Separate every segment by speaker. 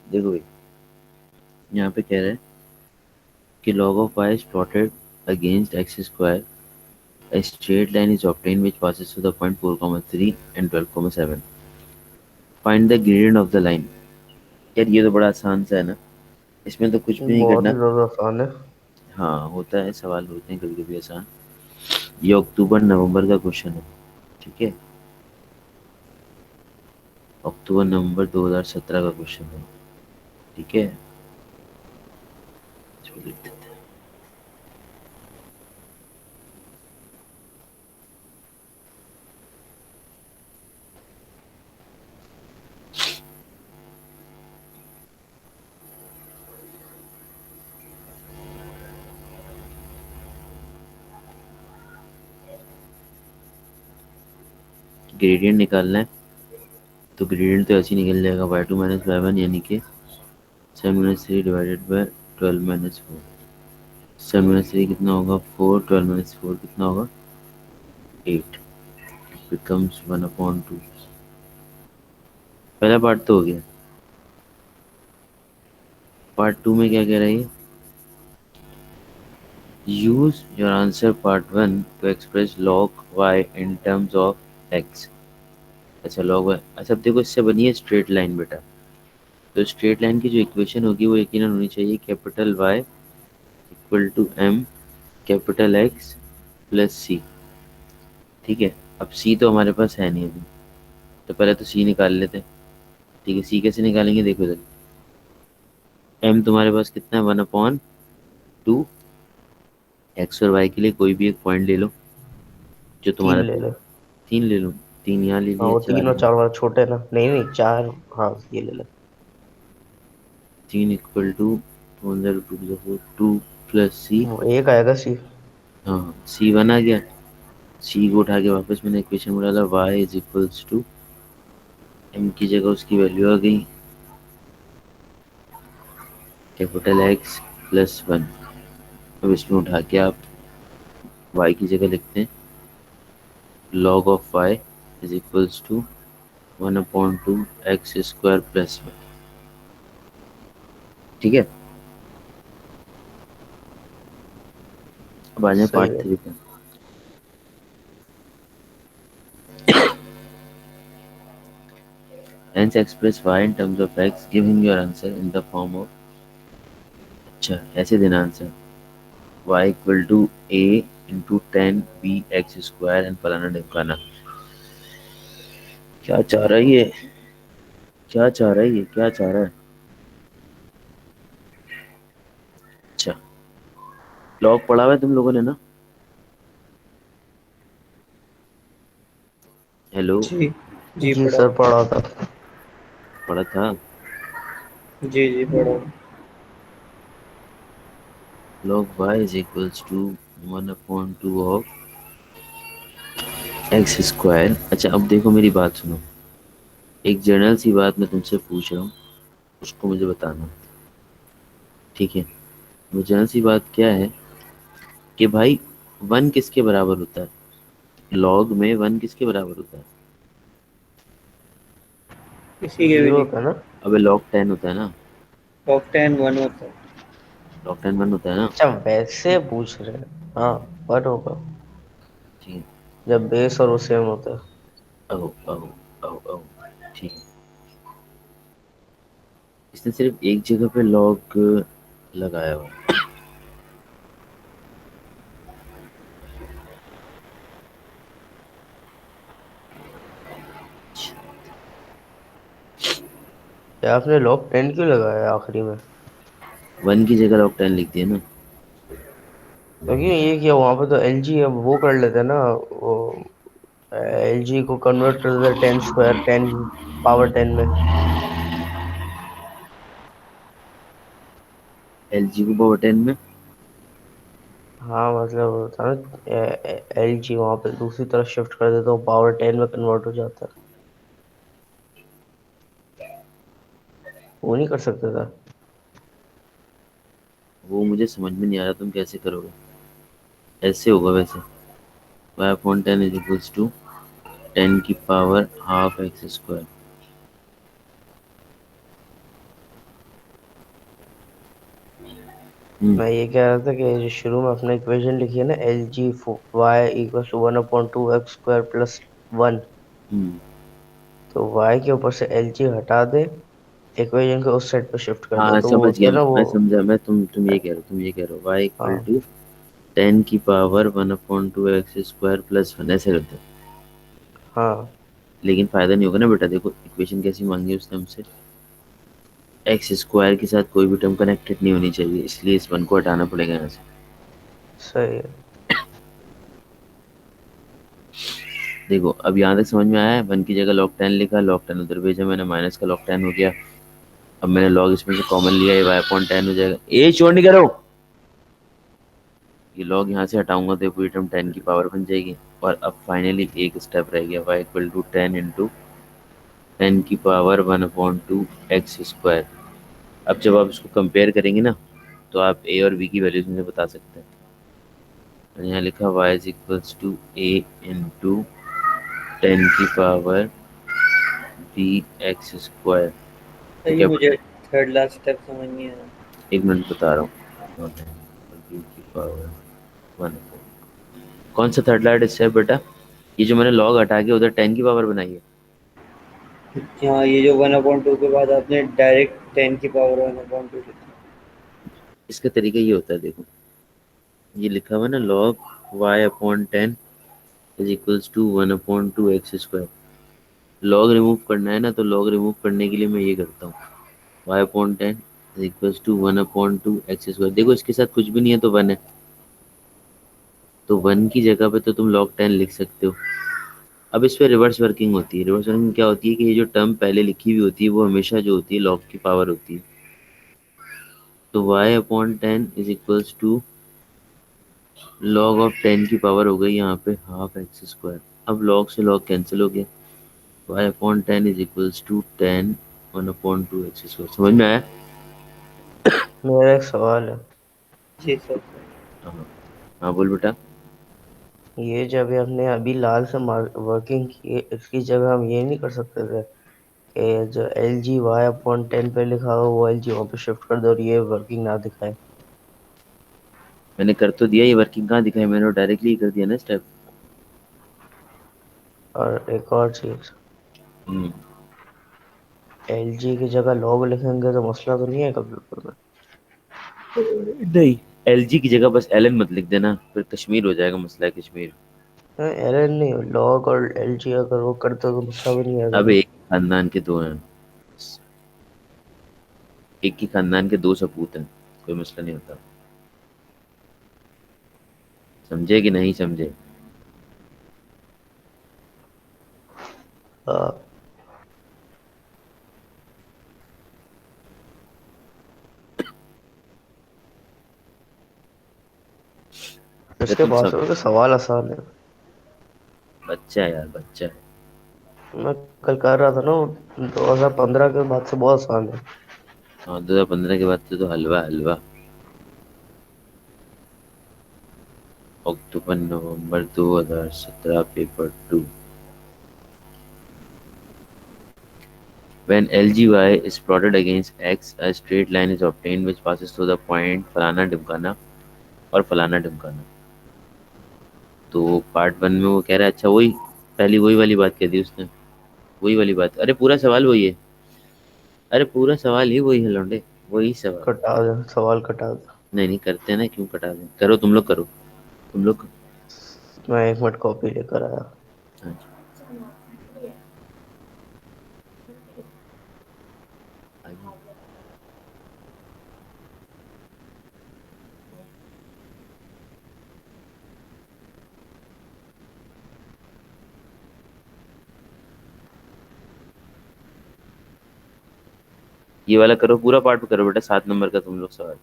Speaker 1: देखो भाई, यहाँ पे कह रहा है कि log of y is plotted against x square. A straight line is obtained which passes through the point 4, 3 and 12, 7. Find the gradient of the line. यार ये तो बड़ा आसान सा है ना, इसमें तो कुछ भी नहीं
Speaker 2: बहुत
Speaker 1: करना।
Speaker 2: ही ज्यादा आसान है।
Speaker 1: हाँ, होता है, सवाल होते हैं कभी कभी आसान। ये अक्टूबर नवंबर का क्वेश्चन है, ठीक है। अक्टूबर नवंबर 2017 का क्वेश्चन है, ठीक है। इसको लिख देते हैं। ग्रेडियंट निकालना है, तो ग्रेडियंट तो ऐसे ही निकल जाएगा, y2 - y1 यानी कि 7 - 3 ÷ 12 - 12 - 4। 7 - 3 कितना होगा 4, 12 - 4 कितना होगा 8, बिकम्स 1/2। पहला पार्ट तो हो गया। पार्ट टू में क्या कह रही है? Use your answer part one two express log y in terms of x। अच्छा, log y, अच्छा अब देखो इससे बनी है स्ट्रेट लाइन बेटा। तो स्ट्रेट लाइन की जो इक्वेशन होगी वो यकीनन होनी चाहिए capital y equal to m capital x plus c। ठीक है। अब c तो हमारे पास है नहीं अभी, तो पहले तो c निकाल लेते हैं। ठीक है, c कैसे निकालेंगे, देखो इधर। m तुम्हारे पास कितना है 1/2। एक्स और वाई के लिए कोई भी एक पॉइंट ले लो जो तुम्हारा
Speaker 2: 3 ले ले।
Speaker 1: 3 ले लो। 3 यहाँ ले
Speaker 2: हाँ
Speaker 1: लिया,
Speaker 2: वो
Speaker 1: 4
Speaker 2: 3
Speaker 1: ले
Speaker 2: और
Speaker 1: लिया।
Speaker 2: 4 वाला छोटे है ना, नहीं नहीं 4। हाँ ये ले ले।
Speaker 1: 3 इक्वल टू 2 प्लस सी।
Speaker 2: एक आएगा सी।
Speaker 1: हाँ, सी वन आ गया। सी को उठा के वापस मैंने इक्वेशन में डाला, y is equals to m की जगह उसकी वैल्यू आ गई कैपिटल एक्स प्लस वन। अब इसमें उठा के आप वाई की जगह लिखते हैं log of y is equals to 1/2 x square plus one. ठीक है। अब आ जाए
Speaker 2: सही
Speaker 1: पार्ट
Speaker 2: है।
Speaker 1: थ्री पे। Hence express y in terms of x, give him your answer in the form of। अच्छा, ऐसे देना answer, y equal to a into 10 bx square and फलाना ढिमकाना। क्या चाह रहा है ये, क्या चाह रहा है ये, क्या चाह रहा है? अच्छा, लॉग पढ़ा हुआ है तुम लोगों ने ना? हेलो।
Speaker 3: जी जी
Speaker 2: जी
Speaker 3: पढ़ा।
Speaker 2: सर पढ़ा था।
Speaker 1: पढ़ा था।
Speaker 3: जी जी पढ़ा।
Speaker 1: log y is equals to 1/2 of x square. अच्छा अब देखो मेरी बात सुनो, एक जनरल सी बात मैं तुमसे पूछ रहा हूँ, उसको मुझे बताना, ठीक है। वो जनरल सी बात क्या है कि भाई वन किसके बराबर होता है? लॉग में वन किसके बराबर होता है?
Speaker 3: इसी के भी
Speaker 2: 0
Speaker 3: नहीं।
Speaker 2: होता है ना।
Speaker 1: अबे log 10 होता है ना।
Speaker 3: ऑक्टेन वन होता है।
Speaker 1: log 10 वन होता है ना।
Speaker 2: अच्छा वैसे पूछ रहे हैं। हाँ पर होगा
Speaker 1: ठीक है।
Speaker 2: जब बेस और वो सेम होता है।
Speaker 1: अहो अहो अहो अहो, ठीक है। इसने सिर्फ एक जगह पे लॉग लगाया हुआ है।
Speaker 2: क्या आपने लॉग 10 क्यों लगाया आखिरी में?
Speaker 1: वन की जगह log 10 लिख दिया ना।
Speaker 2: क्योंकि ये क्या वहां पे तो एल जी अब वो कर लेते हैं ना वो। एल जी को कन्वर्ट कर देते हैं 10 स्क्वायर 10 पावर 10 में।
Speaker 1: एल जी को पावर 10 में।
Speaker 2: हाँ मतलब होता है ना एल जी वहां पे दूसरी तरफ शिफ्ट कर देते हो पावर 10 में कन्वर्ट हो जाता है। वो नहीं कर सकते था।
Speaker 1: वो मुझे समझ में नहीं आ रहा तुम कैसे करोगे। ऐसे होगा वैसे। Y upon ten is equals to ten की पावर हाफ एक्स स्क्वायर।
Speaker 2: मैं ये कह रहा था कि जो शुरू में अपने इक्वेशन लिखी है ना, L G Y equal to 1/2 x² plus 1,
Speaker 1: hmm,
Speaker 2: तो वाई के ऊपर से एल जी हटा दे, इक्वेशन को उस साइड पे शिफ्ट कर दे,
Speaker 1: हाँ
Speaker 2: तो वो
Speaker 1: समझ
Speaker 2: होता
Speaker 1: गया,
Speaker 2: है ना वो।
Speaker 1: मैं समझा। मैं तुम ये कह रहे हो, वाई इक्वल
Speaker 2: हाँ
Speaker 1: टू टेन की पावर 1/2 x² प्लस वन ऐसे करते हो।
Speaker 2: हाँ
Speaker 1: लेकिन फायदा नहीं होगा ना बेटा, देखो इक्वेशन कैसी मांगी उसने हमसे, एक्स स्क्वायर के साथ कोई भी टर्म कनेक्टेड नहीं होनी चाहिए, इसलिए इस वन को हटाना पड़ेगा यहाँ से।
Speaker 2: सही है।
Speaker 1: देखो अब यहाँ तक समझ में आया है, वन की जगह log 10 लिखा, log 10 उधर भेजा मैंने, माइनस का log 10 हो गया। अब मैंने log इसमें से कॉमन लिया, ये y अपॉन 10 हो जाएगा। ए छोड़ नहीं करो, ये log यहाँ से हटाऊंगा तो ये पूरी टर्म 10 की पावर बन जाएगी। और अब फाइनली एक स्टेप रह गया, y इक्वल टू 10 इंटू 10 की पावर 1/2 x स्क्वायर। अब जब आप इसको कंपेयर करेंगे ना, तो आप ए और बी की वैल्यूज मुझे बता सकते हैं। मैंने यहाँ लिखा y is equals to a into 10 की पावर बी एक्स स्क्वायर। ठीक
Speaker 3: ये
Speaker 1: है,
Speaker 3: मुझे थर्ड लास्ट स्टेप समझ नहीं आया।
Speaker 1: एक मिनट बता रहा हूँ। बी की पावर वन, कौन सा थर्ड लाइट स्टेप बेटा? ये जो मैंने लॉग हटा के उधर 10 की पावर बनाई है।
Speaker 3: हाँ, ये जो 1/2 के बाद आपने डायरेक्ट 10 की पावर 1/2 लिखा।
Speaker 1: इसका तरीका ये होता है, देखो ये लिखा हुआ है ना, log y upon 10 is equals to 1/2 x square. Log remove करना है ना, तो लॉग रिमूव करने के लिए मैं ये करता हूँ, y upon 10 is equals to 1/2 x square. देखो इसके साथ कुछ भी नहीं है तो वन है, तो वन की जगह पे तो तुम log 10 लिख सकते हो। अब इस पे रिवर्स वर्किंग होती है। रिवर्स वर्किंग क्या होती है कि ये जो टर्म पहले लिखी हुई होती है वो हमेशा जो होती है log की पावर होती है। तो y upon 10 is equals to log of 10 की पावर हो गई यहाँ पे हाफ एक्स स्क्वायर। अब लॉग से लॉग कैंसिल हो गया, y upon 10 is equals to 10 1/2 x square. समझ में आया?
Speaker 2: मेरा एक सवाल है।
Speaker 3: जी सर।
Speaker 1: हाँ, हाँ बोल बेटा।
Speaker 2: ये जब ये हमने अभी लाल से वर्किंग की, इसकी जगह हम ये नहीं कर सकते थे कि जो एल जी वाई/10 पे लिखा हो वो एल जी वहाँ पे शिफ्ट कर दो और ये वर्किंग ना दिखाए।
Speaker 1: मैंने कर तो दिया, ये वर्किंग कहाँ दिखाई, मैंने डायरेक्टली कर दिया ना स्टेप।
Speaker 2: और एक और चीज,
Speaker 1: हम्म,
Speaker 2: एल जी की जगह लॉग लिखेंगे तो मसला तो नहीं है कंप्यूटर में?
Speaker 1: नहीं, एलजी की जगह बस एलन मत लिख देना, फिर कश्मीर हो जाएगा, मसला है कश्मीर।
Speaker 2: एरर नहीं, लॉग और एल जी अगर वो करते हो तो मसला भी नहीं आएगा
Speaker 1: अब
Speaker 2: ना।
Speaker 1: एक खानदान के दो हैं, एक ही खानदान के दो सपूत हैं, कोई मसला नहीं होता। समझे कि नहीं समझे?
Speaker 2: हाँ,
Speaker 1: अगर
Speaker 2: इसके
Speaker 1: तुम
Speaker 2: पास
Speaker 1: सब,
Speaker 2: तो सवाल आसान है।
Speaker 1: बच्चा है यार, बच्चा है।
Speaker 2: मैं कल कर रहा था ना, 2015 के बाद से बहुत आसान है।
Speaker 1: हाँ 2015 के बाद तो हलवा हलवा। अक्टूबर नवंबर 2017 paper two. When LGY is plotted against X, a straight line is obtained which passes through the point फलाना ढिमकाना और फलाना ढिमकाना। तो पार्ट वन में वो कह रहा है, अच्छा वही पहली वही वाली बात कह दी उसने, वही वाली बात। अरे पूरा सवाल वही है, अरे पूरा सवाल ही वही है लौंडे, वही सवाल।
Speaker 2: कटा दे सवाल, कटा दे।
Speaker 1: नहीं नहीं करते हैं ना, क्यों कटा दें, करो तुम लोग करो, तुम लोग।
Speaker 2: मैं 1 मिनट कॉपी लेकर आया।
Speaker 1: हाँ, आइए। ये वाला करो, पूरा पार्ट करो बेटा, 7 नंबर का तुम लोग सवाल।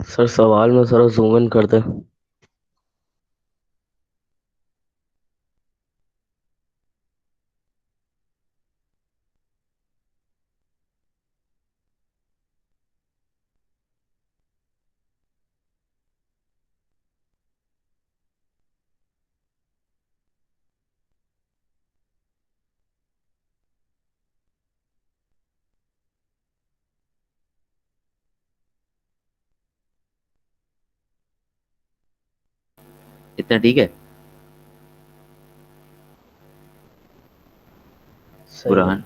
Speaker 2: सर सवाल में थोड़ा जूम इन कर दे।
Speaker 1: इतना ठीक है?
Speaker 2: सही है।
Speaker 1: बुरहान।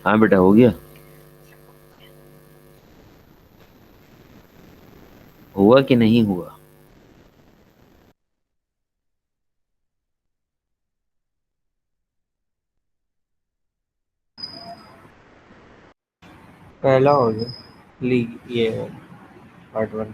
Speaker 1: हाँ बेटा, हो गया। हुआ कि नहीं हुआ?
Speaker 3: पहला हो गया। लीग ये पार्ट वन।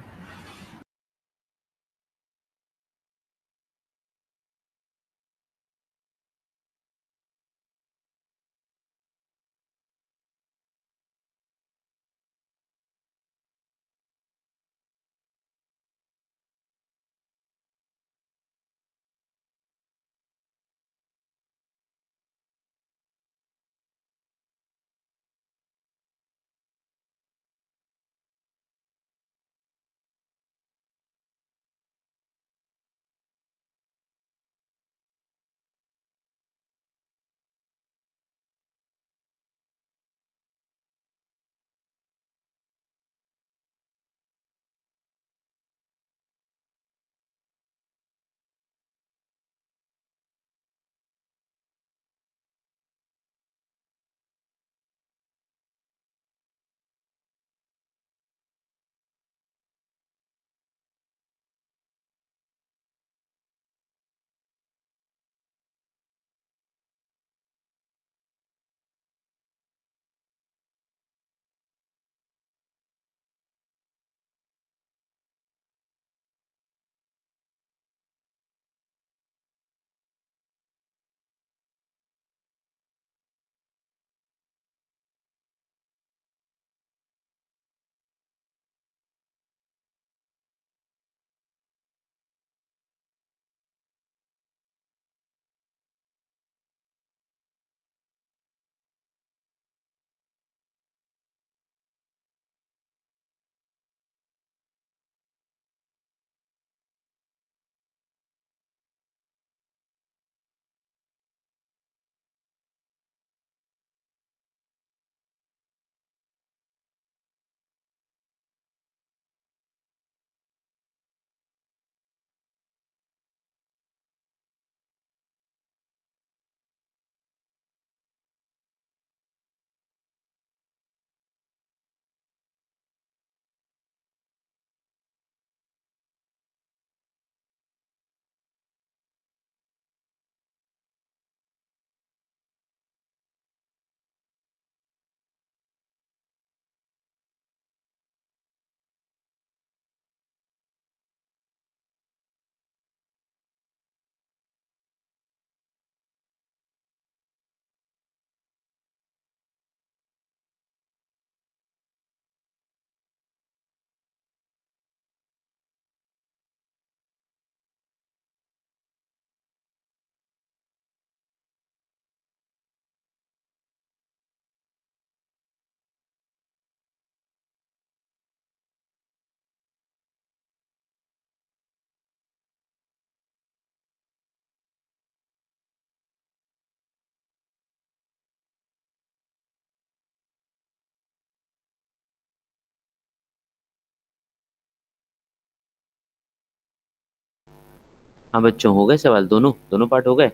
Speaker 1: हाँ बच्चों, हो गए सवाल? दोनों दोनों पार्ट हो गए?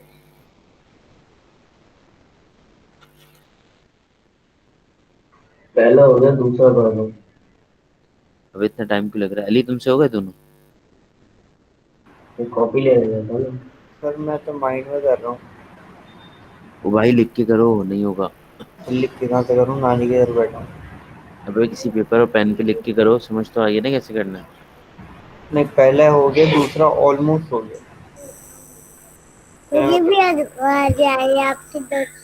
Speaker 2: पहला हो गया, दूसरा पढ़ लो।
Speaker 1: अब इतना टाइम क्यों लग रहा है? अली, तुमसे हो गए दोनों?
Speaker 2: ये कॉपी ले लेगा था ना।
Speaker 3: सर मैं तो माइंड में कर रहा हूँ।
Speaker 1: वो भाई लिख के करो, नहीं होगा।
Speaker 3: लिख के कहाँ से करूँ, नानी के घर बैठा हूँ।
Speaker 1: अबे किसी पेपर और पेन पे लिख के करो, समझ तो आइए ना कैसे करना है।
Speaker 3: नहीं, पहला हो गया, दूसरा ऑलमोस्ट हो गया। मुझे भी आ जाए आपके दोस्त।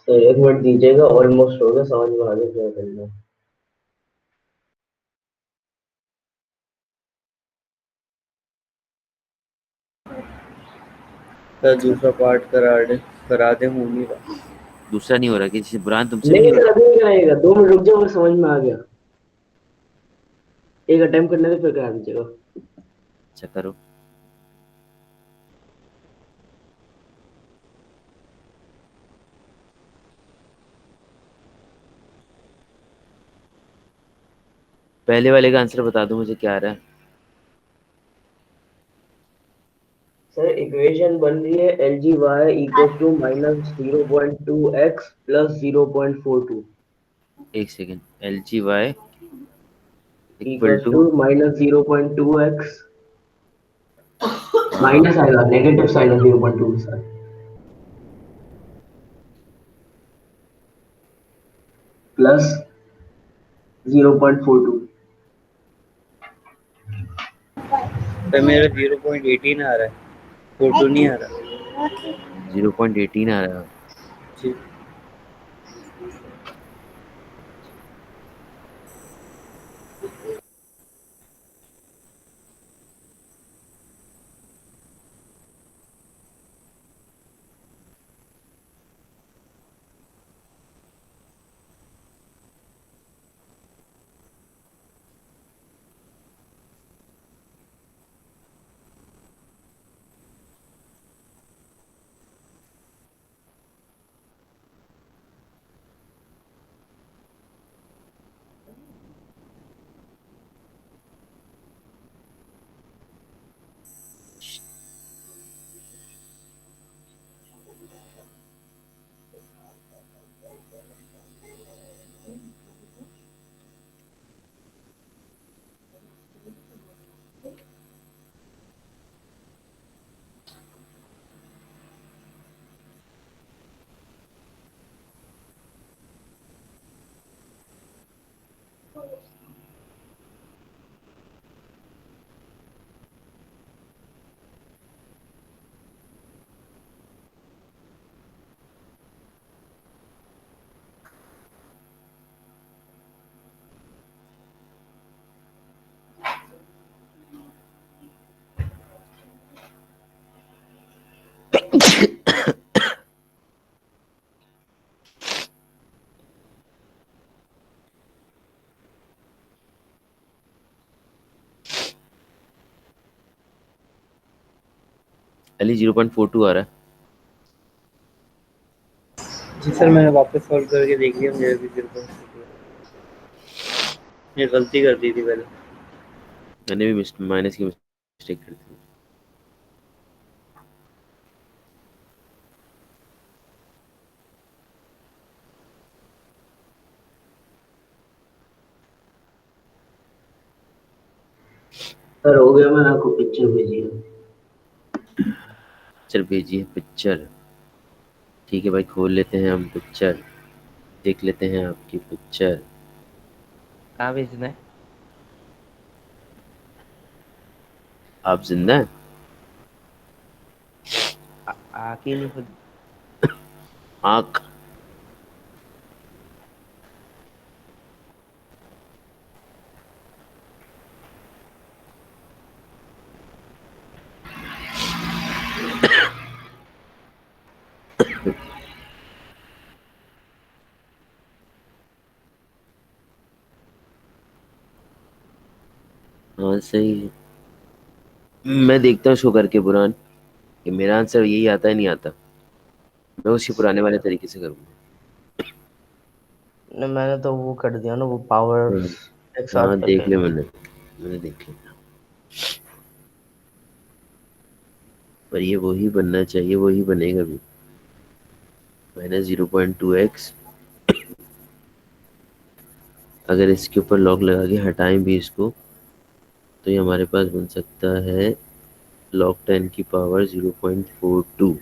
Speaker 2: तो एक मिनट दीजिएगा, ऑलमोस्ट हो गया, समझ में आ गया क्या करना है।
Speaker 3: सर दूसरा पार्ट करा दे मूवी का।
Speaker 1: दूसरा नहीं हो रहा? किसी बुरान तुमसे भी
Speaker 2: नहीं
Speaker 1: नहीं हो
Speaker 2: सर,
Speaker 1: रहा?
Speaker 2: अभी नहीं कराइएगा, 2 मिनट रुक जाओ, समझ में आ गया। एक अटेम्प्ट करने से फिर करा दीजिएगा।
Speaker 1: अच्छा करो। पहले वाले का आंसर बता दो मुझे, क्या आ रहा है?
Speaker 2: सर इक्वेशन बन रही है, L G Y equal to -0.2x plus 0.42
Speaker 1: एक second. LGY equal
Speaker 2: equal
Speaker 1: to.
Speaker 2: To -0.2x, minus आएगा, नेगेटिव साइन है 0.2 के साथ, प्लस 0.42।
Speaker 3: सर मेरा 0.18 आ रहा है, फोटो नहीं आ रहा।
Speaker 1: 0.18 आ रहा है।
Speaker 3: जी।
Speaker 1: अली 0.42 आ रहा है।
Speaker 3: जी सर, मैंने वापस सॉल्व करके देख लिया, मेरे भी सिर पर ये गलती कर दी थी पहले।
Speaker 1: मैंने भी माइनस की मिस्टेक कर दी।
Speaker 2: सर हो गया, मैंने आपको पिक्चर भेजी है।
Speaker 1: पिक्चर भेजी है पिक्चर। ठीक है भाई, खोल लेते हैं हम पिक्चर, देख लेते हैं आपकी पिक्चर।
Speaker 4: कहाँ भेजना है?
Speaker 1: आप जिंदा हैं?
Speaker 4: आके नहीं खुद।
Speaker 1: आँख। हाँ सही है। मैं देखता हूँ शो करके बुरान कि मेरा आंसर यही आता है नहीं आता। मैं उसी पुराने वाले तरीके से करूँगा।
Speaker 2: नहीं, मैंने तो वो कर दिया ना, वो पावर
Speaker 1: हाँ।
Speaker 2: एक साथ
Speaker 1: हाँ देख
Speaker 2: करके।
Speaker 1: ले, मैंने देख लिया। पर ये वही बनना चाहिए, वही बनेगा भी। -0.2x। अगर इसके ऊपर लॉक लगा के हटाएं भी इसको, तो ये हमारे पास बन सकता है log 10 की पावर 0.42।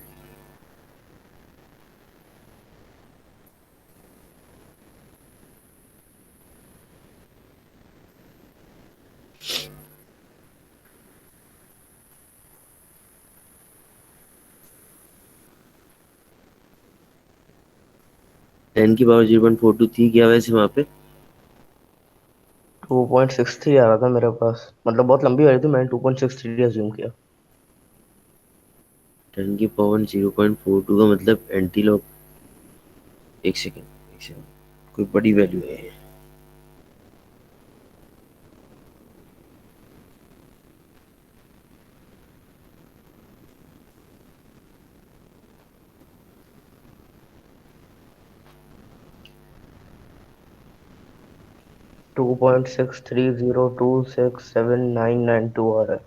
Speaker 1: 10 की पावर 0.42 थी क्या वैसे वहां पे?
Speaker 2: 2.63 आ रहा था मेरे पास, मतलब बहुत लंबी हो रही थी, मैंने 2.63 अज्यूम किया।
Speaker 1: 10 की पावर 0.42 का मतलब एंटी लॉक। एक सेकेंड, एक सेकेंड, कोई बड़ी वैल्यू है।
Speaker 2: 2.6302679992 आ रहा है।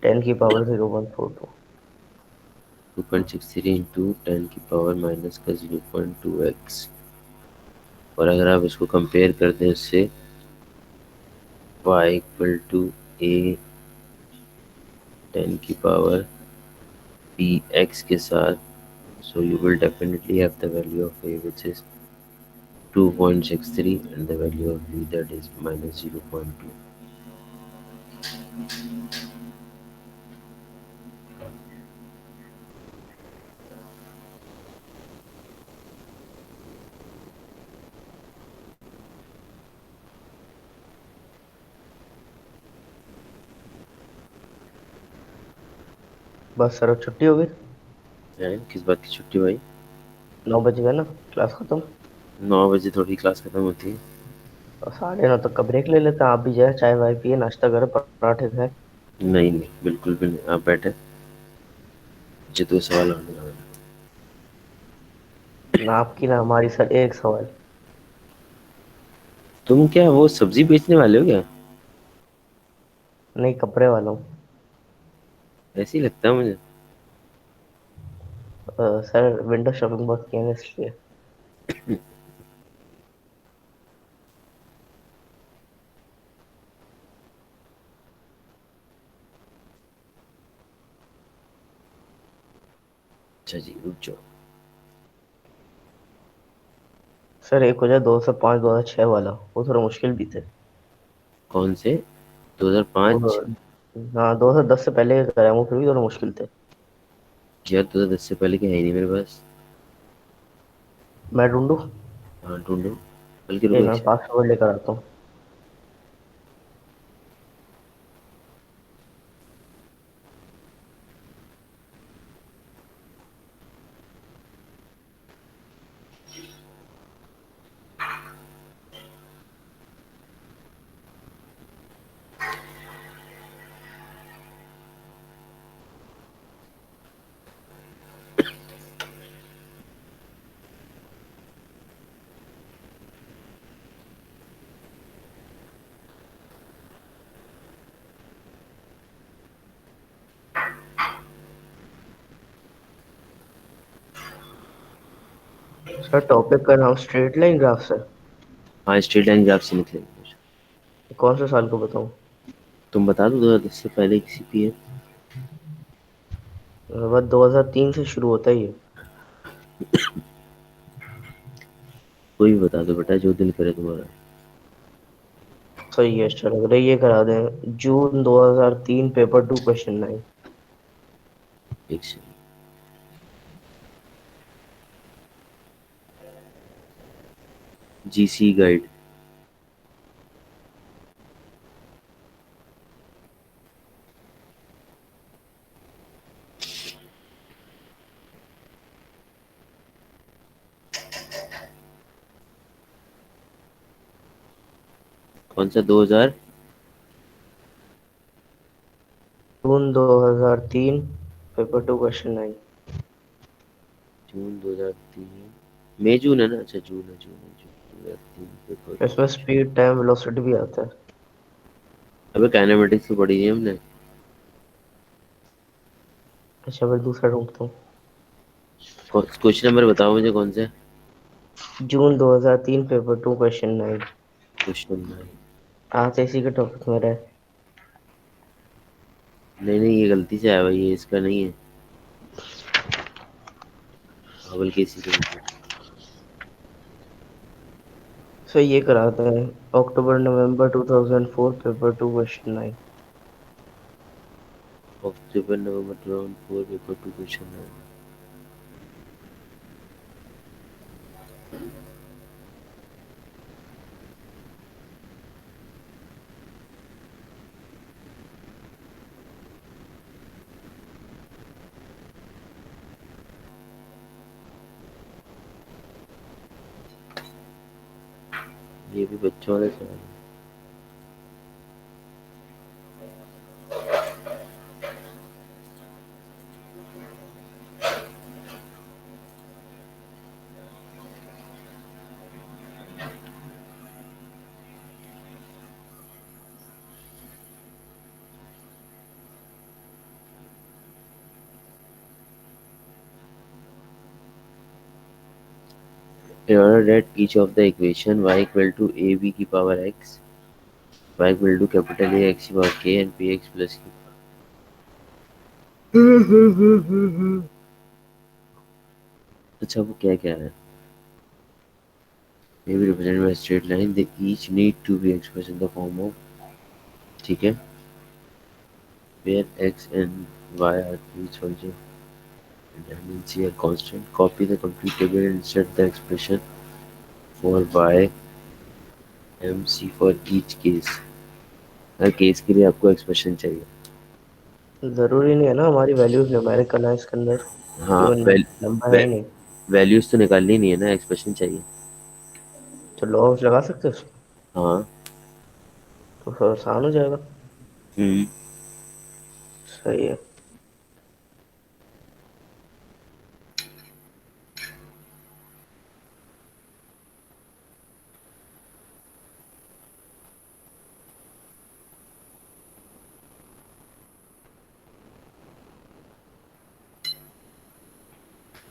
Speaker 2: 10 की पावर 0.42।
Speaker 1: 2.63 इंटू 10 की पावर माइनस का 0.2x। और अगर आप इसको कंपेयर करते हैं इससे, y इक्वल टू a 10 की पावर bx के साथ, so you will definitely have the value of a which is 2.63 and the value of v that is -0.2।
Speaker 2: बस सर, अब छुट्टी हो गई।
Speaker 1: किस बात की छुट्टी भाई?
Speaker 2: 9 बज गए ना, क्लास खत्म।
Speaker 1: 9 बजे थोड़ी क्लास खत्म होती है।
Speaker 2: और 9:30 तक का ब्रेक ले लेते हैं, आप भी जाए चाय वाय पिए, नाश्ता करें, पराठे खाए।
Speaker 1: नहीं नहीं, बिल्कुल भी नहीं, आप बैठे, मुझे दो सवाल और लगाना।
Speaker 2: ना आपकी ना हमारी सर, एक सवाल।
Speaker 1: तुम क्या वो सब्जी बेचने वाले हो क्या?
Speaker 2: नहीं, कपड़े वाला हूँ।
Speaker 1: ऐसे ही लगता है मुझे।
Speaker 2: सर विंडो शॉपिंग बहुत किया है इसलिए।
Speaker 1: अच्छा जी, रुक जाओ।
Speaker 2: सर एक हो जाए 2005 2006 वाला, वो थोड़ा मुश्किल भी थे।
Speaker 1: कौन से?
Speaker 2: वो
Speaker 1: 2005?
Speaker 2: हाँ, 2010 से पहले का कराया, वो फिर भी थोड़ा मुश्किल थे।
Speaker 1: यार 2010 से पहले के है ही नहीं मेरे पास।
Speaker 2: मैं ढूंढूं?
Speaker 1: हाँ ढूंढो, बल्कि
Speaker 2: एक
Speaker 1: रुको एक
Speaker 2: मैं
Speaker 1: सेकंड।
Speaker 2: पासवर्ड लेकर आता हूँ। सर टॉपिक का नाम स्ट्रेट लाइन ग्राफ सर।
Speaker 1: हाँ, स्ट्रेट लाइन ग्राफ से निकलेंगे कुछ।
Speaker 2: कौन सा साल को बताऊं?
Speaker 1: तुम बता दो 2010 से पहले किसी पी है।
Speaker 2: बस 2003 से शुरू होता ही है।
Speaker 1: कोई भी बता दो बेटा, जो दिल करे तुम्हारा।
Speaker 2: सही है सर, अगर ये करा दें जून 2003 पेपर 2 क्वेश्चन 9।
Speaker 1: एक सेकंड। GC guide. कौन सा 2000?
Speaker 2: जून 2003 पेपर 2 क्वेश्चन 9।
Speaker 1: जून 2003। मई जून है ना? अच्छा, जून है, जून है, जून 2003 पेपर टू
Speaker 2: इसमें
Speaker 1: क्वेश्चन।
Speaker 2: स्पीड टाइम वेलोसिटी भी आता है।
Speaker 1: अबे काइनेमेटिक्स तो पढ़ी है हमने।
Speaker 2: अच्छा फिर दूसरा ढूंढता हूँ।
Speaker 1: क्वेश्चन नंबर बताओ मुझे कौन से।
Speaker 2: जून 2003 पेपर 2 क्वेश्चन 9।
Speaker 1: क्वेश्चन 9।
Speaker 2: आज तो इसी का टॉपिक मेरा है।
Speaker 1: नहीं नहीं, ये गलती से आया भाई, ये इसका नहीं है। हाँ, बल्कि इसी का ही है।
Speaker 2: सो ये कराता है अक्टूबर नवंबर 2004 पेपर 2 क्वेश्चन 9।
Speaker 1: अक्टूबर नवंबर 2004 पेपर टू क्वेश्चन 9। ये भी बच्चों वाले सवाल है। In order that each of the equation y equal to ab की power x, y equal to capital A x की power k and px plus q। अच्छा, वो क्या क्या है? may be represented by a straight line, they each need to be expressed in the form of, ठीक है, where x and y are each function and dimension are constant, copy the complete table and insert the expression for y mc for each case। Her case के लिए आपको expression चाहिए।
Speaker 2: जरूरी नहीं है ना हमारी वैल्यूज न्यूमेरिकल है इसके अंदर।
Speaker 1: हाँ,
Speaker 2: इवन नंबर है ही नहीं।
Speaker 1: वैल्यूज तो निकालनी नहीं है ना, एक्सप्रेशन चाहिए।
Speaker 2: तो लॉस लगा सकते हो उसमें?
Speaker 1: हाँ।
Speaker 2: तो फिर आसान हो जाएगा।
Speaker 1: हम्म।
Speaker 2: सही है।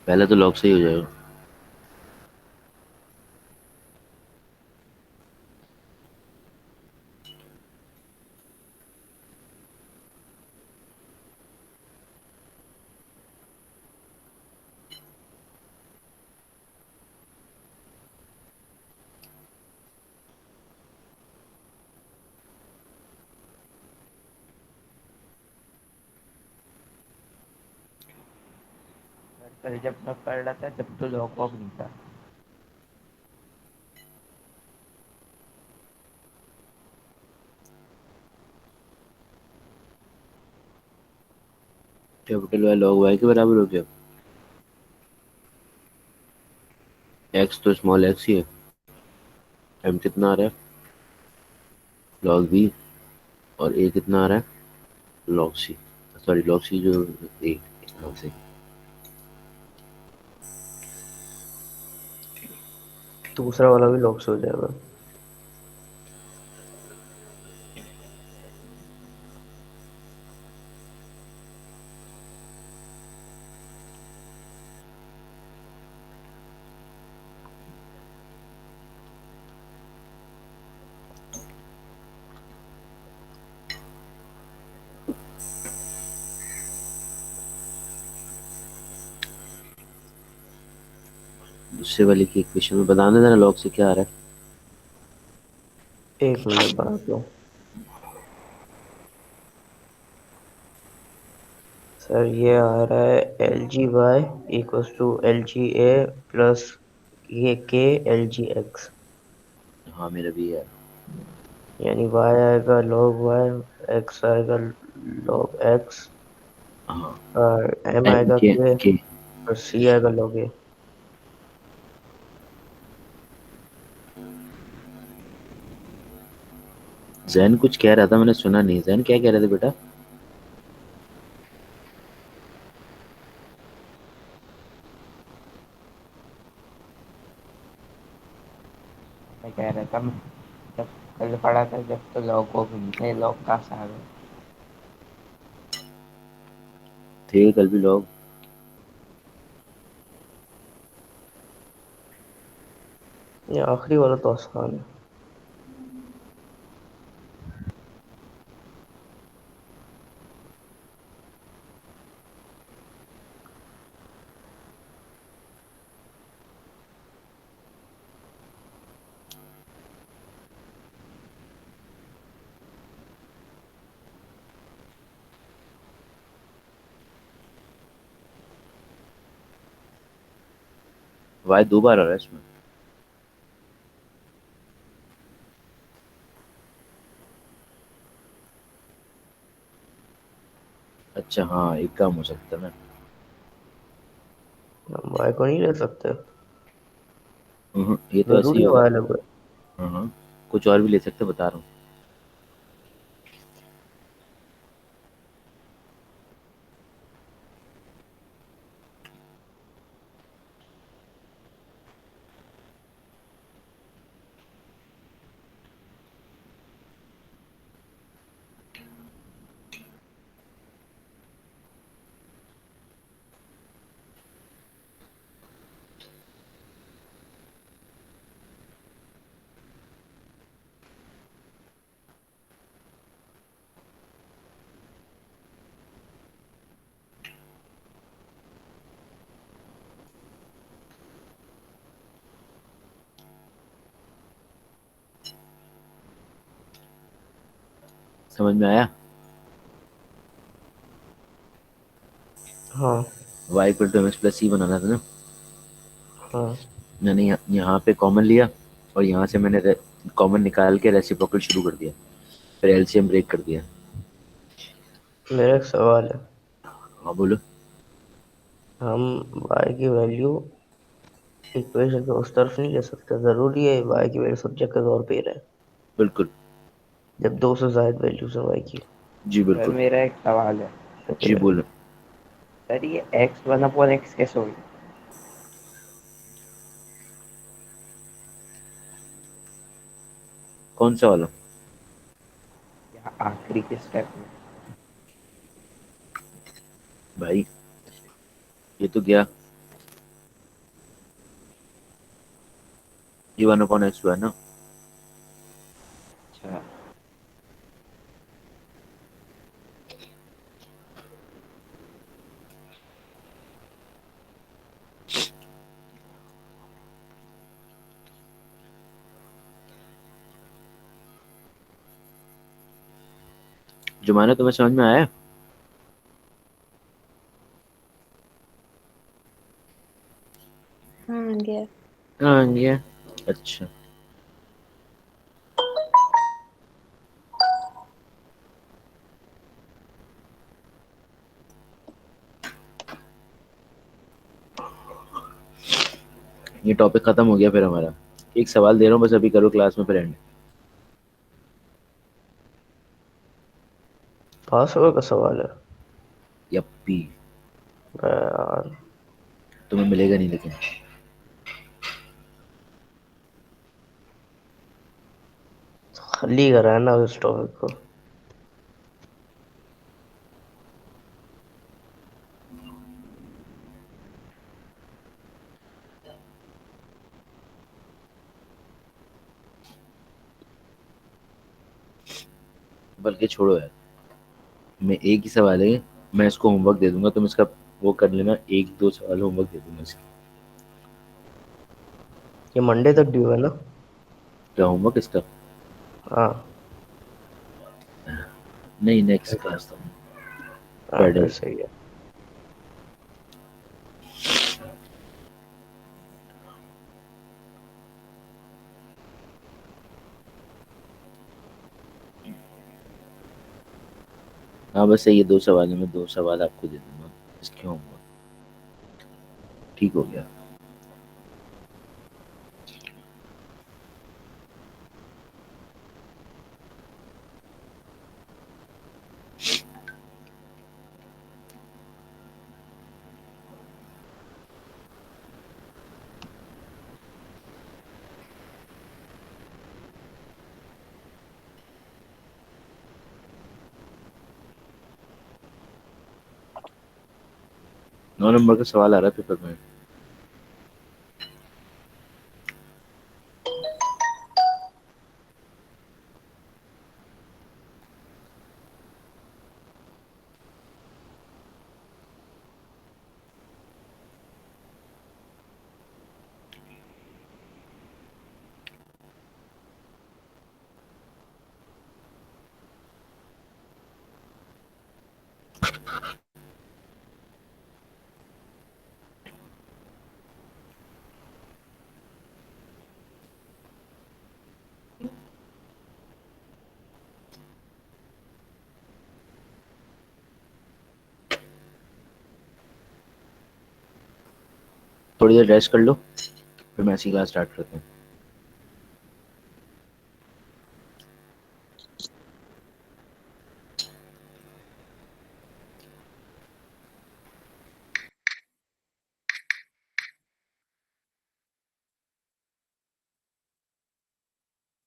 Speaker 1: पहले तो लॉग से ही हो जाएगा।
Speaker 4: पर जब मैं पढ़ रहा था तब तो लॉक वॉक नहीं था।
Speaker 1: कैपिटल वाई लॉग वाई के बराबर हो गया। एक्स तो स्मॉल एक्स ही है। एम कितना आ रहा है? Log B. और ए कितना आ रहा है? Log C. Sorry, log C जो ए। हाँ सही।
Speaker 2: दूसरा वाला भी लॉस हो जाएगा।
Speaker 1: दूसरे वाले की इक्वेशन में बताने देना लॉग से क्या आ रहा है।
Speaker 2: एक मिनट बना दो सर। ये आ रहा है LGY equals to LGA plus ये के LGX।
Speaker 1: हाँ मेरा भी है।
Speaker 2: यानी y आएगा log y, x आएगा log x,
Speaker 1: हाँ
Speaker 2: और m
Speaker 1: एम
Speaker 2: आएगा k,
Speaker 1: के।
Speaker 2: और c आएगा log a।
Speaker 1: जैन कुछ कह रहा था, मैंने सुना नहीं। जैन क्या कह रहे थे बेटा?
Speaker 4: मैं कह रहा था जब कल पढ़ा था जब तो लॉग वॉग नहीं थे, लॉग कहाँ से आ गए?
Speaker 1: थे कल भी लोग।
Speaker 2: ये आखिरी वाला तो आसान है।
Speaker 1: वाई दो बार आ रहा है इसमें। अच्छा हाँ, एक काम हो सकता है ना।
Speaker 2: हम y को नहीं ले सकते?
Speaker 1: ये तो ऐसे ही
Speaker 2: जरूरी है
Speaker 1: होगा।
Speaker 2: y लगे?
Speaker 1: हाँ, कुछ और भी ले सकते, बता रहा हूँ। समझ में आया?
Speaker 2: हाँ।
Speaker 1: Y equal to m x plus c बनाना था ना।
Speaker 2: हाँ,
Speaker 1: मैंने यहाँ पे कॉमन लिया, और यहाँ से मैंने कॉमन निकाल के रेसिप्रोकल शुरू कर दिया, फिर एलसीएम ब्रेक कर दिया।
Speaker 2: मेरा एक सवाल है।
Speaker 1: हाँ बोलो।
Speaker 2: हम y की वैल्यू इक्वेशन के उस तरफ नहीं ले सकते? जरूरी है y की वैल्यू सब्जेक्ट के तौर पे ही रहे
Speaker 1: बिल्कुल।
Speaker 2: जब दो से ज्यादा वैल्यूज है y की?
Speaker 1: जी
Speaker 4: सर
Speaker 1: बिल्कुल।
Speaker 4: मेरा एक सवाल है।
Speaker 1: जी बोलो।
Speaker 4: सर ये एक्स वन अपॉन एक्स कैसे हो गया?
Speaker 1: कौन सा वाला?
Speaker 4: यहाँ आखिरी के स्टेप में।
Speaker 1: भाई ये तो गया, ये 1/x हुआ है ना।
Speaker 4: अच्छा।
Speaker 1: जो माना तुम्हें समझ में आया?
Speaker 5: हाँ गया।
Speaker 1: हाँ ये। अच्छा। ये टॉपिक खत्म हो गया फिर हमारा। एक सवाल दे रहा हूँ बस, अभी करो क्लास में फिर एंड।
Speaker 2: पासवर्ड का सवाल है?
Speaker 1: यप्पी।
Speaker 2: यार,
Speaker 1: तुम्हें मिलेगा नहीं लेकिन।
Speaker 2: खाली करा है ना उस टॉपिक को।
Speaker 1: बल्कि छोड़ो यार, मैं एक ही सवाल है, मैं इसको होमवर्क दे दूंगा, तुम इसका वो कर लेना, एक दो सवाल होमवर्क दे दूंगा इसका।
Speaker 2: ये मंडे तक ड्यू है ना?
Speaker 1: क्या होमवर्क इसका?
Speaker 2: हाँ।
Speaker 1: नहीं, नेक्स्ट क्लास था,
Speaker 2: हाँ
Speaker 1: फ्राइडे
Speaker 2: फिर
Speaker 1: को।
Speaker 2: सही है।
Speaker 1: हाँ बस ये 2 सवाल है, मैं 2 सवाल आपको दे दूंगा, इसके होमवर्क। ठीक हो गया। नौ नंबर का सवाल आ रहा है पेपर में। थोड़ी देर रेस्ट कर लो, फिर मैं ऐसी क्लास स्टार्ट करता हूँ।